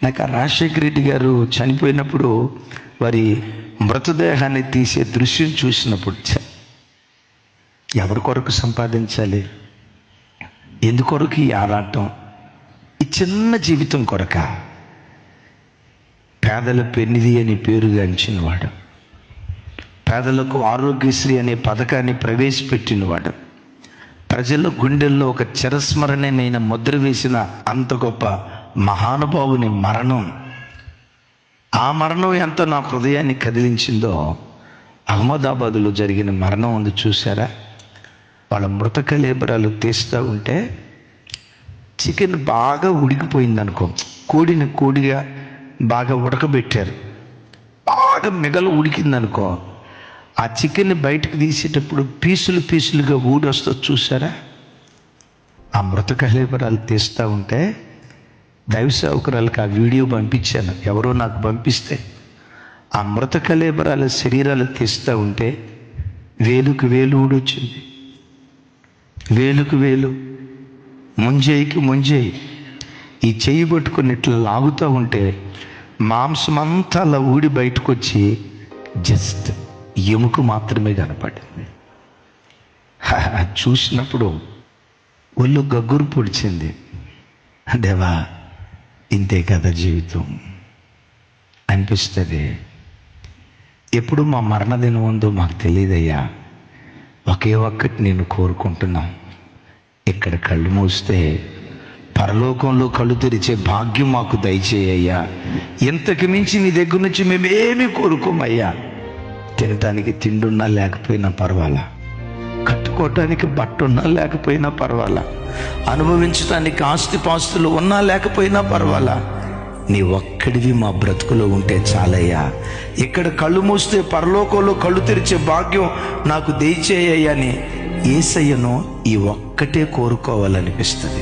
నాకు ఆ రాజశేఖర రెడ్డి గారు చనిపోయినప్పుడు వారి మృతదేహాన్ని తీసే దృశ్యం చూసినప్పుడు ఎవరి కొరకు సంపాదించాలి, ఎందుకొరకు ఈ ఆరాటం, ఈ చిన్న జీవితం కొరక? పేదల పెన్నిది అని పేరుగాంచినవాడు, పేదలకు ఆరోగ్యశ్రీ అనే పథకాన్ని ప్రవేశపెట్టినవాడు, ప్రజల గుండెల్లో ఒక చిరస్మరణమైన ముద్ర వేసిన అంత గొప్ప మహానుభావుని మరణం, ఆ మరణం ఎంత నా హృదయాన్ని కదిలించిందో అహ్మదాబాదులో జరిగిన మరణం ఉంది చూసారా? వాళ్ళ మృత కళేబరాలు తీస్తూ ఉంటే చికెన్ బాగా ఉడికిపోయింది అనుకో, కోడిగా బాగా ఉడకబెట్టారు, బాగా మిగల ఉడికిందనుకో, ఆ చికెన్ని బయటకు తీసేటప్పుడు పీసులుగా ఊడొస్తుంది చూసారా? ఆ మృత కళేబరాలు తీస్తూ ఉంటే దైవ సేవకురాలకు ఆ వీడియో పంపించాను, ఎవరో నాకు పంపిస్తే ఆ మృత కళేబరాల శరీరాలు తీస్తూ ఉంటే వేలుకు వేలు ఊడొచ్చింది, వేలుకు వేలు, ముంజేయి ఈ చెయ్యి పట్టుకుని ఇట్లా లాగుతూ ఉంటే మాంసం అంతా అలా ఊడి బయటకు వచ్చి జస్ట్ ఎముక మాత్రమే కనపడింది. చూసినప్పుడు ఒళ్ళు గగ్గురు పొడిచింది. దేవా, ఇంతే కదా జీవితం అనిపిస్తుంది. ఎప్పుడు మా మరణదినం ఉందో మాకు తెలియదయ్యా, ఒకే ఒక్కటి నేను కోరుకుంటున్నాం, ఇక్కడ కళ్ళు మూస్తే పరలోకంలో కళ్ళు తెరిచే భాగ్యం మాకు దయచేయ్యా. ఇంతకు మించి నీ దగ్గర నుంచి మేమేమీ కోరుకోమయ్యా. తినటానికి తిండున్నా లేకపోయినా పర్వాలా, కట్టుకోవటానికి బట్ట ఉన్నా లేకపోయినా పర్వాలా, అనుభవించటానికి ఆస్తిపాస్తులు ఉన్నా లేకపోయినా పర్వాలా, నీ ఒక్కడివి మా బ్రతుకులో ఉంటే చాలయ్యా. ఇక్కడ కళ్ళు మూస్తే పరలోకంలో కళ్ళు తెరిచే భాగ్యం నాకు దయచేయ్యా అని యేసయ్యను ఈ ఒక్కటే కోరుకోవాలనిపిస్తుంది.